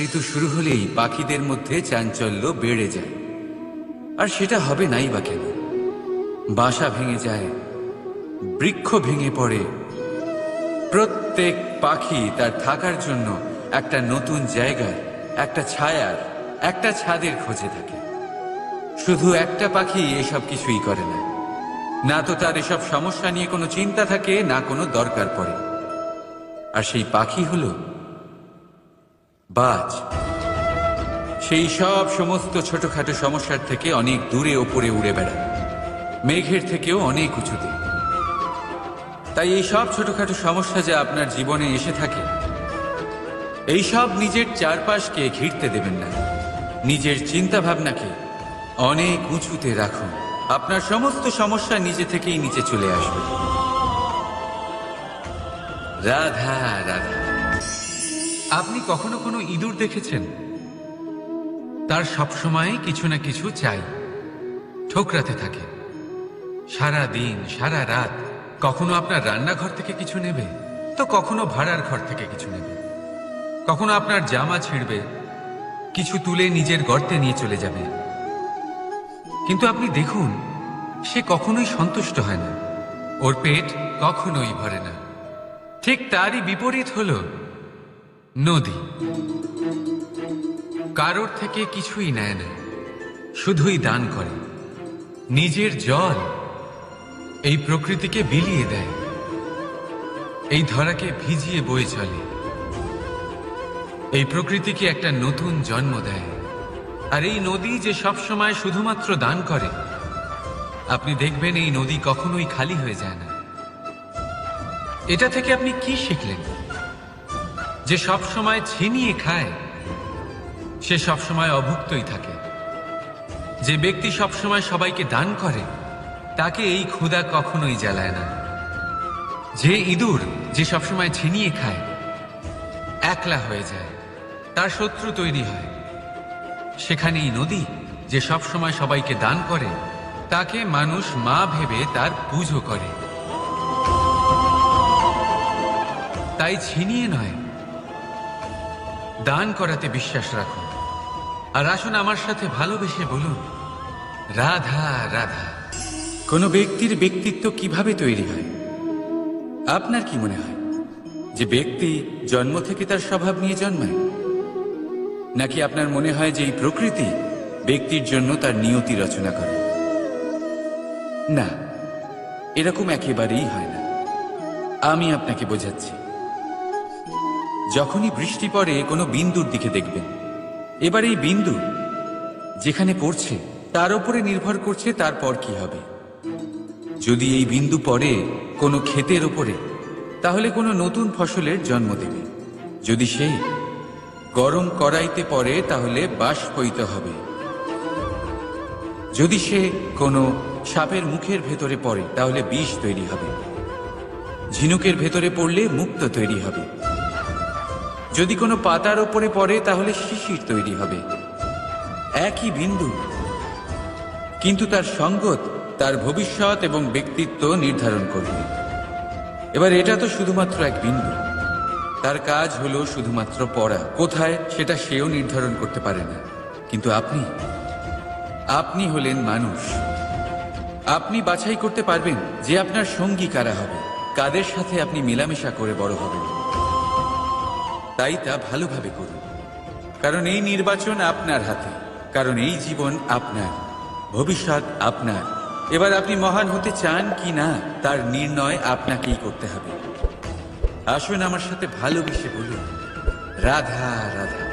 ঋতু শুরু হলেই পাখিদের মধ্যে চাঞ্চল্য বেড়ে যায়। আর সেটা হবে নাই বা কেন? বাসা ভেঙে যায়, বৃক্ষ ভেঙে পড়ে, প্রত্যেক পাখি তার থাকার জন্য একটা নতুন জায়গার, একটা ছায়ার, একটা ছাদের খোঁজে থাকে। শুধু একটা পাখি এসব কিছুই করে না। না তো তার এসব সমস্যা নিয়ে কোনো চিন্তা থাকে, না কোনো দরকার পড়ে। আর সেই পাখি হলো বাজ। সেই সব সমস্ত ছোটখাটো সমস্যার থেকে অনেক দূরে ওপরে উড়ে বেড়ায়, মেঘের থেকেও অনেক উঁচুতে। তাই এই সব ছোটখাটো সমস্যা যা আপনার জীবনে এসে থাকে, এই সব নিজের চারপাশকে ঘিরতে দেবেন না। নিজের চিন্তা ভাবনাকে অনেক উঁচুতে রাখুন। আপনার সমস্ত সমস্যা নিজে থেকেই নিচে চলে আসবে। রাধা রাধা। আপনি কখনো কোনো ইঁদুর দেখেছেন? তার সবসময় কিছু না কিছু চাই, ঠোকরাতে থাকে সারা দিন সারা রাত। কখনো আপনার রান্নাঘর থেকে কিছু নেবে, তো কখনো ভাড়ার ঘর থেকে কিছু নেবে। কখনো আপনার জামা ছিঁড়বে, কিছু তুলে নিজের গর্তে নিয়ে চলে যাবে। কিন্তু আপনি দেখুন, সে কখনোই সন্তুষ্ট হয় না, ওর পেট কখনোই ভরে না। ঠিক তারই বিপরীত হলো নদী। কারোর থেকে কিছুই নেয় না, শুধুই দান করে। নিজের জল এই প্রকৃতিকে বিলিয়ে দেয়, এই ধরাকে ভিজিয়ে বয়ে চলে, এই প্রকৃতিকে একটা নতুন জন্ম দেয়। আর এই নদী যে সবসময় শুধুমাত্র দান করে, আপনি দেখবেন এই নদী কখনোই খালি হয়ে যায় না। এটা থেকে আপনি কি শিখলেন? যে সবসময় ছিনিয়ে খায়, সে সবসময় অভুক্তই থাকে। যে ব্যক্তি সবসময় সবাইকে দান করে, তাকে এই ক্ষুধা কখনোই জ্বালায় না। যে ইঁদুর যে সবসময় ছিনিয়ে খায়, একলা হয়ে যায়, তার শত্রু তৈরি হয়। সেখানেই নদী যে সবসময় সবাইকে দান করে, তাকে মানুষ মা ভেবে তার পুজো করে। তাই ছিনিয়ে নয়, দান করাতে বিশ্বাস রাখুন। আর আসুন আমার সাথে ভালোবেসে বলুন, রাধা রাধা। কোনো ব্যক্তির ব্যক্তিত্ব কিভাবে তৈরি হয়? আপনার কি মনে হয় যে ব্যক্তি জন্ম থেকে তার স্বভাব নিয়ে জন্মায়? নাকি আপনার মনে হয় যে এই প্রকৃতি ব্যক্তির জন্য তার নিয়তি রচনা করে? না, এরকম একেবারেই হয় না। আমি আপনাকে বোঝাচ্ছি। যখনই বৃষ্টি পড়ে, কোনো বিন্দুর দিকে দেখবেন। এবার এই বিন্দু যেখানে পড়ছে, তার উপরে নির্ভর করছে তারপর কি হবে। যদি এই বিন্দু পড়ে কোনো ক্ষেতের ওপরে, তাহলে কোনো নতুন ফসলের জন্ম দেবে। যদি সেই গরম কড়াইতে পড়ে, তাহলে বাষ্পীত হবে। যদি সে কোনো সাপের মুখের ভেতরে পড়ে, তাহলে বিষ তৈরি হবে। ঝিনুকের ভেতরে পড়লে মুক্ত তৈরি হবে। যদি কোনো পাতার ওপরে পড়ে, তাহলে শিশির তৈরি হবে। একই বিন্দু, কিন্তু তার সঙ্গত তার ভবিষ্যৎ এবং ব্যক্তিত্ব নির্ধারণ করবে। এবার এটা তো শুধুমাত্র এক বিন্দু, তার কাজ হলো শুধুমাত্র পড়া। কোথায় সেটা সেও নির্ধারণ করতে পারে না। কিন্তু আপনি হলেন মানুষ। আপনি বাছাই করতে পারবেন যে আপনার সঙ্গী কারা হবে, কাদের সাথে আপনি মেলামেশা করে বড় হবেন। তাই তা ভালোভাবে করুন, কারণ এই নির্বাচন আপনার হাতে। কারণ এই জীবন আপনার, ভবিষ্যৎ আপনার। এবার আপনি মহান হতে চান কি না, তার নির্ণয় আপনাকেই করতে হবে। আসুন আমার সাথে ভালোবেসে বলুন, রাধা রাধা।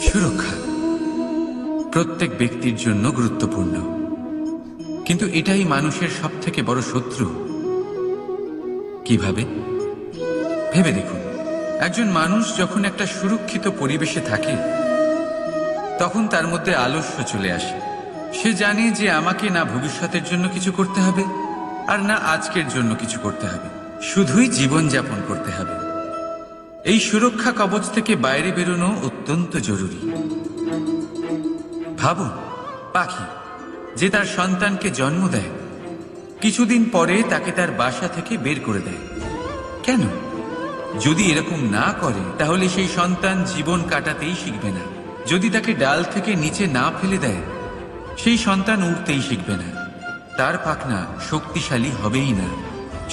সুরক্ষা প্রত্যেক ব্যক্তির জন্য গুরুত্বপূর্ণ, কিন্তু এটাই মানুষের সবথেকে বড় শত্রু। কিভাবে? ভেবে দেখুন। একজন মানুষ যখন একটা সুরক্ষিত পরিবেশে থাকে, তখন তার মধ্যে আলস্য চলে আসে। সে জানে যে আমাকে না ভবিষ্যতের জন্য কিছু করতে হবে, আর না আজকের জন্য কিছু করতে হবে, শুধুই জীবন যাপন করতে হবে। এই সুরক্ষা কবচ থেকে বাইরে বেরোনো অত্যন্ত জরুরি। ভাবুন, পাখি যে তার সন্তানকে জন্ম দেয়, কিছুদিন পরে তাকে তার বাসা থেকে বের করে দেয়। কেন? যদি এরকম না করে তাহলে সেই সন্তান জীবন কাটাতেই শিখবে না। যদি তাকে ডাল থেকে নিচে না ফেলে দেয়, সেই সন্তান উড়তেই শিখবে না, তার পাখনা শক্তিশালী হবেই না,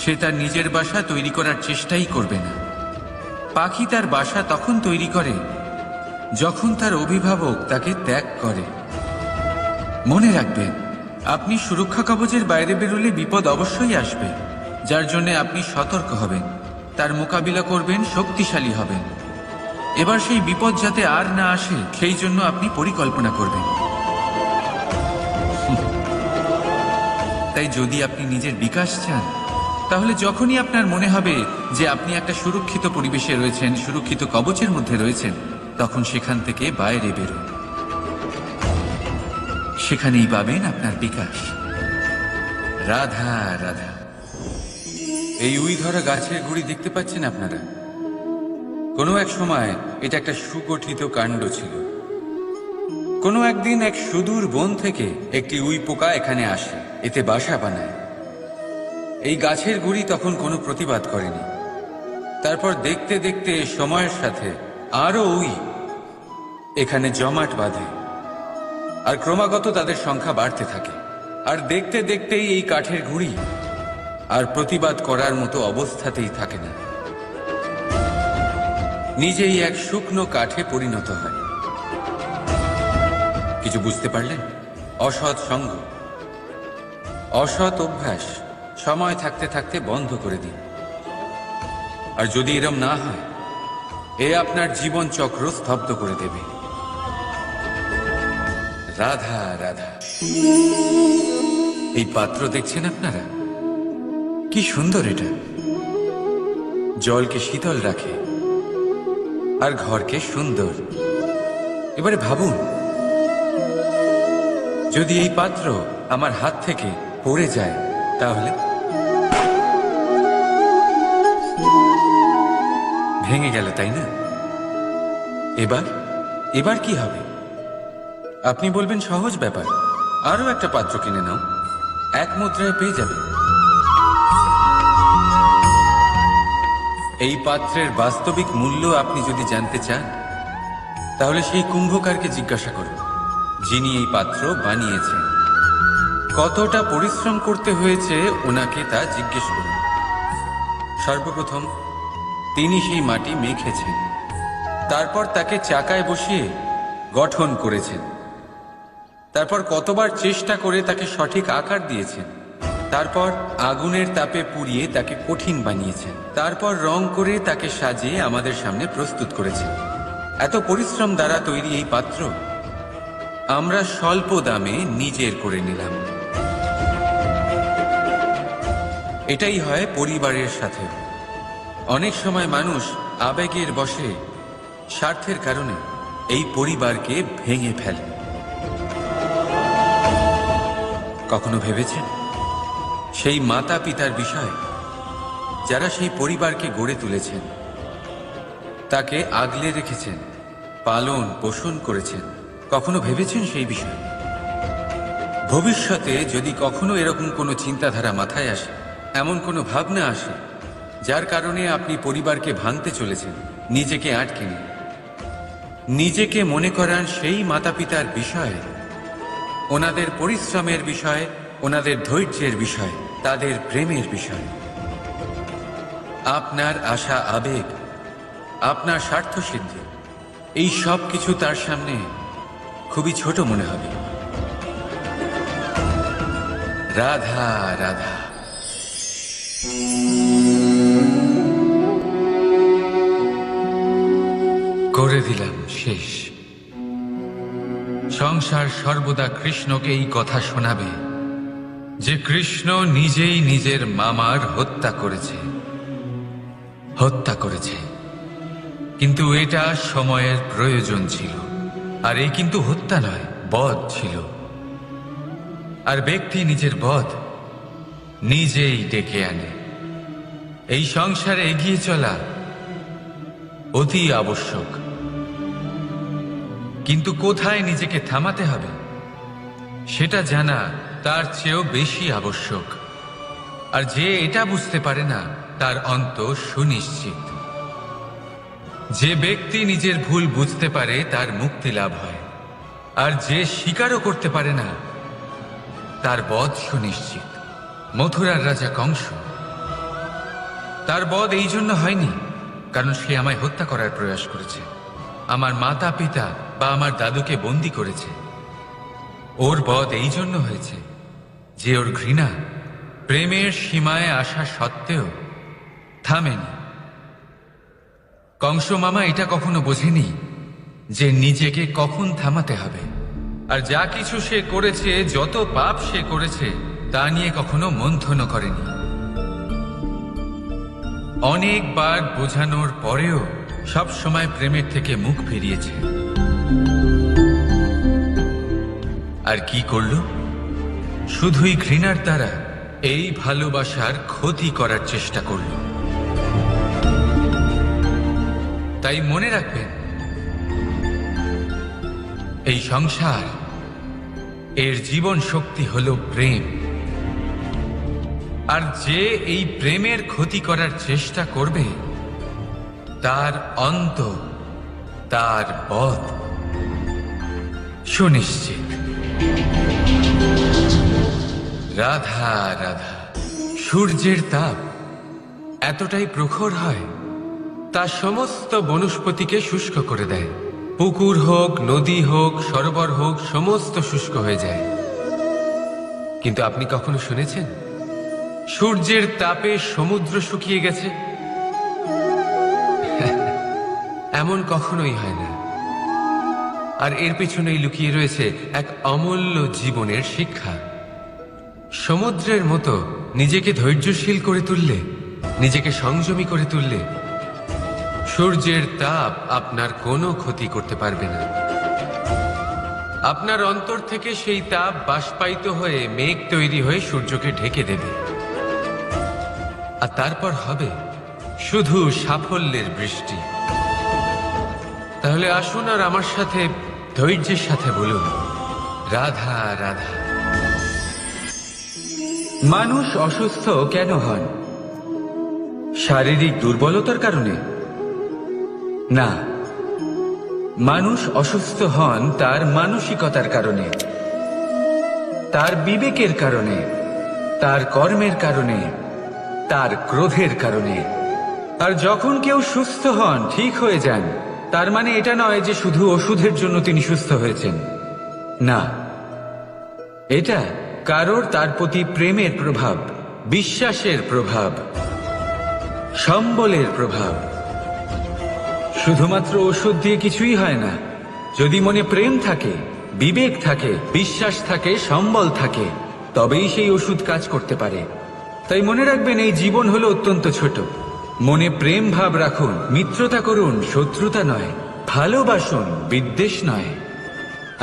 সে তার নিজের বাসা তৈরি করার চেষ্টাই করবে না। পাখি তার বাসা তখন তৈরি করে যখন তার অভিভাবক তাকে ত্যাগ করে। মনে রাখবেন, আপনি সুরক্ষা কবচের বাইরে বেরোলে বিপদ অবশ্যই আসবে, যার জন্য আপনি সতর্ক হবেন, তার মোকাবিলা করবেন, শক্তিশালী হবেন। এবার সেই বিপদ যাতে আর না আসে সেই জন্য আপনি পরিকল্পনা করবেন। তাই যদি আপনি নিজের বিকাশ চান, তাহলে যখনই আপনার মনে হবে যে আপনি একটা সুরক্ষিত পরিবেশে রয়েছেন, সুরক্ষিত কবচের মধ্যে রয়েছেন, তখন সেখান থেকে বাইরে বেরোন। সেখানেই পাবেন আপনার বিকাশ। রাধা রাধা। এই উই ধরা গাছের গুড়ি দেখতে পাচ্ছেন আপনারা? কোনো এক সময় এটা একটা সুগঠিত কাণ্ড ছিল। কোনো একদিন এক সুদূর বন থেকে একটি উই পোকা এখানে আসে, এতে বাসা বানায়। এই গাছের গুড়ি তখন কোনো প্রতিবাদ করেনি। তারপর দেখতে দেখতে সময়ের সাথে আরো উই এখানে জমাট বাঁধে, আর ক্রমাগত তাদের সংখ্যা বাড়তে থাকে। আর দেখতে দেখতেই এই কাঠের গুড়ি আর প্রতিবাদ করার মতো অবস্থাতেই থাকে না, নিজেই এক শুকনো কাঠে পরিণত হয়। কিছু বুঝতে পারলেন? অসৎ সঙ্গ, অসৎ অভ্যাস সময় থাকতে থাকতে বন্ধ করে দিন। আর যদি এরম না হয়, এ আপনার জীবন চক্র স্তব্ধ করে দেবে। রাধা রাধা। এই পাত্র দেখছেন আপনারা? কি সুন্দর এটা! জলকে শীতল রাখে আর ঘরকে সুন্দর। এবারে ভাবুন, যদি এই পাত্র আমার হাত থেকে পড়ে যায় তাহলে? ভেঙে গেল, তাই না? এবার কি হবে? আপনি বলবেন সহজ ব্যাপার, আরো একটা পাত্র কিনে নাও, এক মুদ্রায় পেয়ে যাবে। এই পাত্রের বাস্তবিক মূল্য আপনি যদি জানতে চান, তাহলে সেই কুম্ভকারকে জিজ্ঞাসা করুন, যিনি এই পাত্র বানিয়েছেন। কতটা পরিশ্রম করতে হয়েছে ওনাকে তা জিজ্ঞেস করুন। সর্বপ্রথম তিনি সেই মাটি মেখেছেন, তারপর তাকে চাকায় বসিয়ে গঠন করেছেন, তারপর কতবার চেষ্টা করে তাকে সঠিক আকার দিয়েছেন, তারপর আগুনের তাপে পুড়িয়ে তাকে কঠিন বানিয়েছেন, তারপর রং করে তাকে সাজিয়ে আমাদের সামনে প্রস্তুত করেছেন। এত পরিশ্রম দ্বারা তৈরি এই পাত্র আমরা স্বল্প দামে নিজের করে নিলাম। এটাই হয় পরিবারের সাথে। অনেক সময় মানুষ আবেগের বশে, স্বার্থের কারণে এই পরিবারকে ভেঙে ফেলে। কখনো ভেবেছেন সেই মাতা পিতার বিষয়, যারা সেই পরিবারকে গড়ে তুলেছেন, তাকে আগলে রেখেছেন, পালন পোষণ করেছেন? কখনো ভেবেছেন সেই বিষয়? ভবিষ্যতে যদি কখনো এরকম কোনো চিন্তাধারা মাথায় আসে, এমন কোনো ভাবনা আসে যার কারণে আপনি পরিবারকে ভাঙতে চলেছেন, নিজেকে আটকে নিন। নিজেকে মনে করান সেই মাতা পিতার বিষয়ে, ওনাদের পরিশ্রমের বিষয়, ওনাদের ধৈর্যের বিষয়, তাদের প্রেমের বিষয়। আপনার আশা, আবেগ, আপনার স্বার্থসিদ্ধি, এই সব কিছু তার সামনে খুবই ছোট মনে হবে। রাধা রাধা। করে দিলাম শেষ। সংসার সর্বদা কৃষ্ণকে এই কথা শোনাবে যে কৃষ্ণ নিজেই নিজের মামার হত্যা করেছে। কিন্তু এটা সময়ের প্রয়োজন ছিল। আর এই কিন্তু হত্যা নয়, বধ ছিল। আর ব্যক্তি নিজের বধ নিজেই ডেকে আনে। এই সংসারে এগিয়ে চলা অতি আবশ্যক, কিন্তু কোথায় নিজেকে থামাতে হবে সেটা জানা তার চেয়েও বেশি আবশ্যক। আর যে এটা বুঝতে পারে না, তার অন্ত সুনিশ্চিত। যে ব্যক্তি নিজের ভুল বুঝতে পারে তার মুক্তি লাভ হয়, আর যে স্বীকারও করতে পারে না তার বধ সুনিশ্চিত। মথুরার রাজা কংস, তার বধ এই জন্য হয়নি কারণ সে আমায় হত্যা করার প্রয়াস করেছে, আমার মাতা পিতা বা আমার দাদুকে বন্দী করেছে। ওর বধ এই জন্য হয়েছে যে ওর ঘৃণা প্রেমের সীমায় আসা সত্ত্বেও থামেনি। কংস মামা এটা কখনো বোঝেনি যে নিজেকে কখন থামাতে হবে, আর যা কিছু সে করেছে, যত পাপ সে করেছে, তা নিয়ে কখনো মন্থনও করেনি। অনেকবার বোঝানোর পরেও সব সময় প্রেমের থেকে মুখ ফিরিয়েছে। আর কি করল? শুধুই ঘৃণার দ্বারা এই ভালোবাসার ক্ষতি করার চেষ্টা করল। তাই মনে রাখবেন, এই সংসার, এর জীবন শক্তি হল প্রেম। আর যে এই প্রেমের ক্ষতি করার চেষ্টা করবে তার অন্ত, তার বধ সুনিশ্চিত। রাধা রাধা। সূর্যের তাপ এতটাই প্রখর হয় তা সমস্ত বনস্পতিকে শুষ্ক করে দেয়। পুকুর হোক, নদী হোক, সরোবর হোক, সমস্ত শুষ্ক হয়ে যায়। কিন্তু আপনি কখনো শুনেছেন সূর্যের তাপে সমুদ্র শুকিয়ে গেছে? এমন কখনোই হয় না। আর এর পেছনেই লুকিয়ে রয়েছে এক অমূল্য জীবনের শিক্ষা। সমুদ্রের মতো নিজেকে ধৈর্যশীল করে তুললে, নিজেকে সংযমী করে তুললে, সূর্যের তাপ আপনার কোনো ক্ষতি করতে পারবে না। আপনার অন্তর থেকে সেই তাপ বাষ্পায়িত হয়ে মেঘ তৈরি হয়ে সূর্যকে ঢেকে দেবে, আর তারপর হবে শুধু সাফল্যের বৃষ্টি। তাহলে আসুন আর আমার সাথে ধৈর্যের সাথে বলুন, রাধা রাধা। মানুষ অসুস্থ কেন হন? শারীরিক দুর্বলতার কারণে? না, মানুষ অসুস্থ হন তার মানসিকতার কারণে, তার বিবেকের কারণে, তার কর্মের কারণে, তার ক্রোধের কারণে। আর যখন কেউ সুস্থ হন, ঠিক হয়ে যান, তার মানে এটা নয় যে শুধু ওষুধের জন্য তিনি সুস্থ হয়েছেন। না, এটা কারোর তার প্রতি প্রেমের প্রভাব, বিশ্বাসের প্রভাব, সম্বলের প্রভাব। শুধুমাত্র ওষুধ দিয়ে কিছুই হয় না। যদি মনে প্রেম থাকে, বিবেক থাকে, বিশ্বাস থাকে, সম্বল থাকে, তবেই সেই ওষুধ কাজ করতে পারে। তাই মনে রাখবেন, এই জীবন হলো অত্যন্ত ছোট। মনে প্রেম ভাব রাখুন, মিত্রতা করুন, শত্রুতা নয়। ভালোবাসুন, বিদ্বেষ নয়।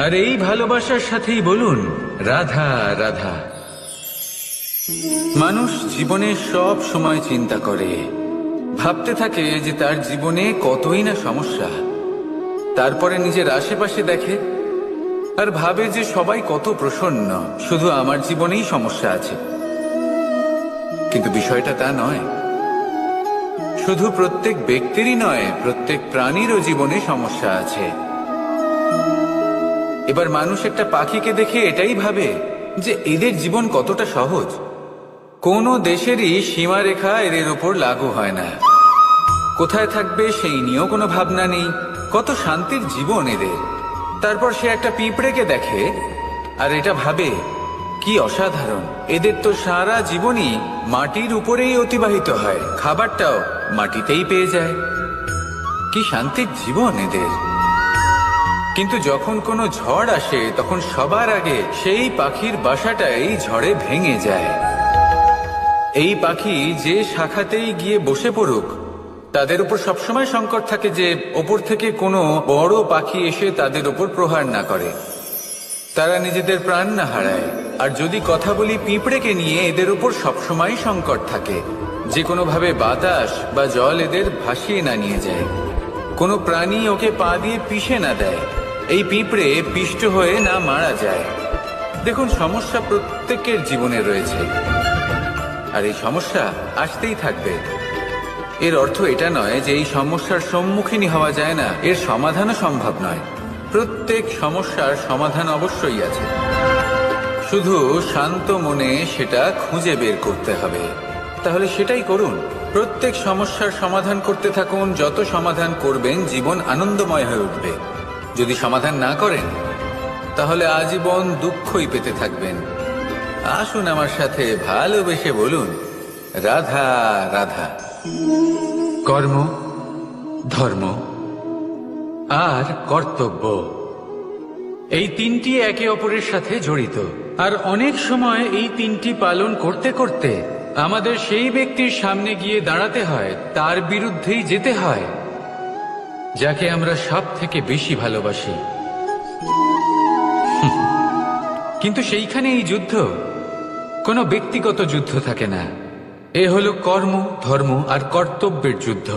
আর এই ভালোবাসার সাথেই বলুন, রাধা রাধা। মানুষ জীবনে সব সময় চিন্তা করে, ভাবতে থাকে যে তার জীবনে কতই না সমস্যা। তারপরে নিজের আশেপাশে দেখে আর ভাবে যে সবাই কত প্রসন্ন, শুধু আমার জীবনেই সমস্যা আছে। কিন্তু বিষয়টা তা নয়। শুধু প্রত্যেক ব্যক্তিরই নয়, প্রত্যেক প্রাণীরও জীবনে সমস্যা আছে। এবার মানুষ একটা পাখিকে দেখে এটাই ভাবে যে এদের জীবন কতটা সহজ। কোনো দেশেরই সীমারেখা এদের ওপর লাগু হয় না। কোথায় থাকবে সেই নিয়েও কোনো ভাবনা নেই। কত শান্তির জীবন এদের। তারপর সে একটা পিঁপড়েকে দেখে আর এটা ভাবে, কি অসাধারণ, এদের তো সারা জীবনই মাটির উপরেই অতিবাহিত হয়, খাবারটাও মাটিতেই পেয়ে যায়। কি শান্তির জীবন এদের। কিন্তু যখন কোনো ঝড় আসে, তখন সবার আগে সেই পাখির বাসাটাই ঝড়ে ভেঙে যায়। এই পাখি যে শাখাতেই গিয়ে বসে পড়ুক, তাদের উপর সবসময় সংকট থাকে যে ওপর থেকে কোনো বড় পাখি এসে তাদের উপর প্রহার না করে, তারা নিজেদের প্রাণ না হারায়। আর যদি কথা বলি পিঁপড়েকে নিয়ে, এদের উপর সবসময় সংকট থাকে যে কোনোভাবে বাতাস বা জল এদের ভাসিয়ে না নিয়ে যায়, কোনো প্রাণী ওকে পা দিয়ে পিষে না দেয়, এই পিঁপড়ে পিষ্ট হয়ে না মারা যায়। দেখুন, সমস্যা প্রত্যেকের জীবনে রয়েছে, আর এই সমস্যা আসতেই থাকবে। এর অর্থ এটা নয় যে এই সমস্যার সম্মুখীনই হওয়া যায় না, এর সমাধানও সম্ভব নয়। প্রত্যেক সমস্যার সমাধান অবশ্যই আছে, শুধু শান্ত মনে সেটা খুঁজে বের করতে হবে। তাহলে সেটাই করুন, প্রত্যেক সমস্যার সমাধান করতে থাকুন। যত সমাধান করবেন জীবন আনন্দময় হয়ে উঠবে। যদি সমাধান না করেন তাহলে আজীবন দুঃখই পেতে থাকবেন। আসুন আমার সাথে ভালোবেসে বলুন, রাধা রাধা। কর্ম, ধর্ম আর কর্তব্য, এই তিনটি একে অপরের সাথে জড়িত। আর অনেক সময় এই তিনটি পালন করতে করতে আমাদের সেই ব্যক্তির সামনে গিয়ে দাঁড়াতে হয়, তার বিরুদ্ধেই যেতে হয় যাকে আমরা সব থেকে বেশি ভালোবাসি। কিন্তু সেইখানে এই যুদ্ধ কোনো ব্যক্তিগত যুদ্ধ থাকে না, এ হলো কর্ম, ধর্ম আর কর্তব্যের যুদ্ধ।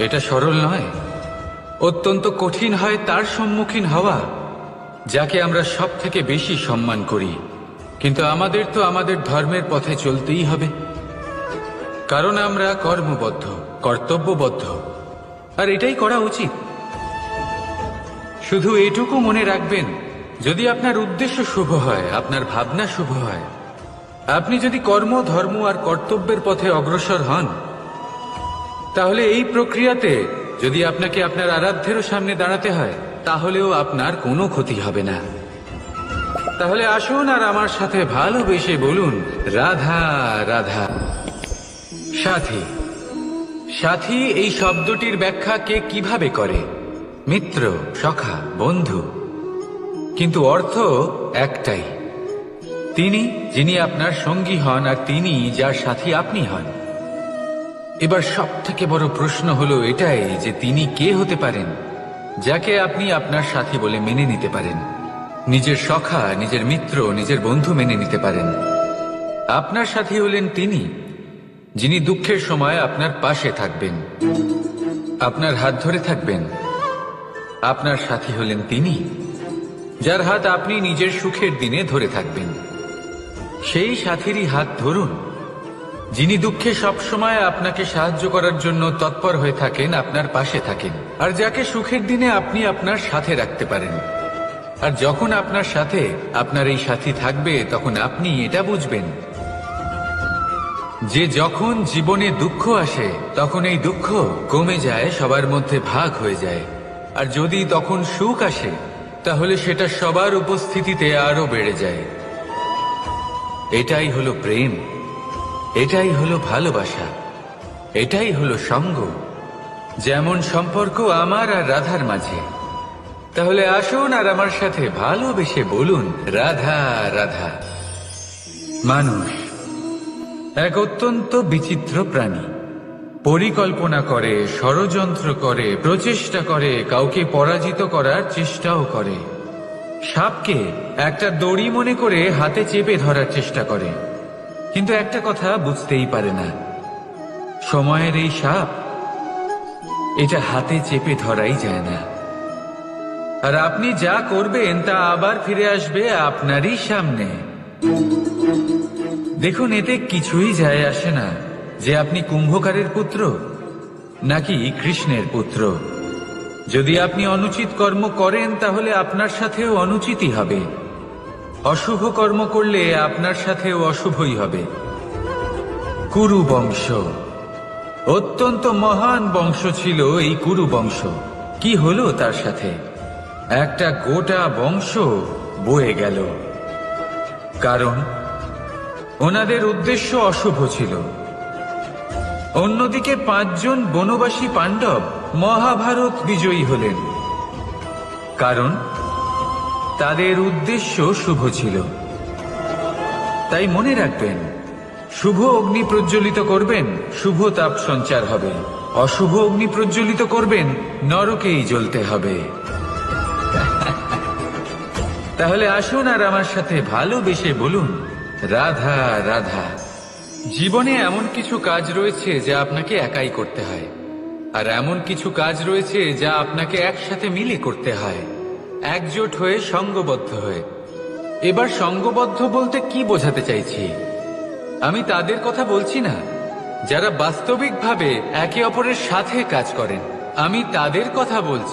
এটা সরল নয়, অত্যন্ত কঠিন হয় তার সম্মুখীন হওয়া যাকে আমরা সব থেকে বেশি সম্মান করি। কিন্তু আমাদের তো আমাদের ধর্মের পথে চলতেই হবে, কারণ আমরা কর্মবদ্ধ, কর্তব্যবদ্ধ, আর এটাই করা উচিত। শুধু এটুকু মনে রাখবেন, যদি আপনার উদ্দেশ্য শুভ হয়, আপনার ভাবনা শুভ হয়, আপনি যদি কর্ম, ধর্ম আর কর্তব্যের পথে অগ্রসর হন, তাহলে এই প্রক্রিয়াতে যদি আপনাকে আপনার আরাধ্যেরও সামনে দাঁড়াতে হয়, তাহলেও আপনার কোনো ক্ষতি হবে না। তাহলে আসুন আর আমার সাথে ভালোবেসে বলুন, রাধা রাধা। সাথী, সাথী এই শব্দটির ব্যাখ্যা কে কিভাবে করে? মিত্র, সখা, বন্ধু। কিন্তু অর্থ একটাই, তিনি যিনি আপনার সঙ্গী হন আর তিনি যার সাথী আপনি হন। এবার সব থেকে বড় প্রশ্ন হলো এটাই যে তিনি কে হতে পারেন যাকে আপনি আপনার সাথী বলে মেনে নিতে পারেন, নিজের সখা, নিজের মিত্র, নিজের বন্ধু মেনে নিতে পারেন। আপনার সাথী হলেন তিনি যিনি দুঃখের সময় আপনার পাশে থাকবেন, আপনার হাত ধরে থাকবেন। আপনার সাথী হলেন তিনি যার হাত আপনি নিজের সুখের দিনে ধরে থাকবেন। সেই সাথীরই হাত ধরুন যিনি দুঃখে সবসময় আপনাকে সাহায্য করার জন্য তৎপর হয়ে থাকেন, আপনার পাশে থাকেন, আর যাকে সুখের দিনে আপনি আপনার সাথে রাখতে পারেন। আর যখন আপনার সাথে আপনার এই সাথী থাকবে, তখন আপনি এটা বুঝবেন যে যখন জীবনে দুঃখ আসে, তখন এই দুঃখ কমে যায়, সবার মধ্যে ভাগ হয়ে যায়। আর যদি তখন সুখ আসে, তাহলে সেটা সবার উপস্থিতিতে আরো বেড়ে যায়। এটাই হলো প্রেম, এটাই হলো ভালোবাসা, এটাই হলো সঙ্গ, যেমন সম্পর্ক আমার আর রাধার মাঝে। তাহলে আসুন আর আমার সাথে ভালোবেসে বলুন, রাধা রাধা। মানুষ এক অত্যন্ত বিচিত্র প্রাণী, পরিকল্পনা করে, ষড়যন্ত্র করে, প্রচেষ্টা করে, কাউকে পরাজিত করার চেষ্টাও করে। সাপকে একটা দড়ি মনে করে হাতে চেপে ধরার চেষ্টা করে, কিন্তু একটা কথা বুঝতেই পারে না, সময়ের এই সাপ, এটা হাতে চেপে ধরাই যায় না। আর আপনি যা করবেন তা আবার ফিরে আসবে আপনারই সামনে। দেখুন, এতে কিছুই যায় আসে না যে আপনি কুম্ভকারের পুত্র নাকি কৃষ্ণের পুত্র। যদি আপনি অনুচিত কর্ম করেন, তাহলে আপনার সাথেও অনুচিতই হবে। অশুভ কর্ম করলে আপনার সাথেও অশুভই হবে। কুরু বংশ অত্যন্ত মহান বংশ ছিল। এই কুরু বংশ কি হলো তার সাথে? একটা গোটা বংশ বয়ে গেল, কারণ ওনাদের উদ্দেশ্য অশুভ ছিল। অন্যদিকে 5 জন বনবাসী পাণ্ডব মহাভারত বিজয়ী হলেন, কারণ তাদের উদ্দেশ্য শুভ ছিল। তাই মনে রাখবেন, শুভ অগ্নি প্রজ্বলিত করবেন, শুভ তাপ সঞ্চার হবে। অশুভ অগ্নি প্রজ্বলিত করবেন, নরকেই জ্বলতে হবে। তাহলে আসুন আর আমার সাথে ভালোবেসে বলুন, রাধা রাধা। জীবনে এমন কিছু কাজ রয়েছে যা আপনাকে একাই করতে হয়, আর এমন কিছু কাজ রয়েছে যা আপনাকে একসাথে মিলে করতে হয়, একজোট হয়ে, সঙ্গবদ্ধ হয়ে। এবার সঙ্গবদ্ধ বলতে কি বোঝাতে চাইছি? আমি তাদের কথা বলছি না যারা বাস্তবিকভাবে একে অপরের সাথে কাজ করেন, আমি তাদের কথা বলছি।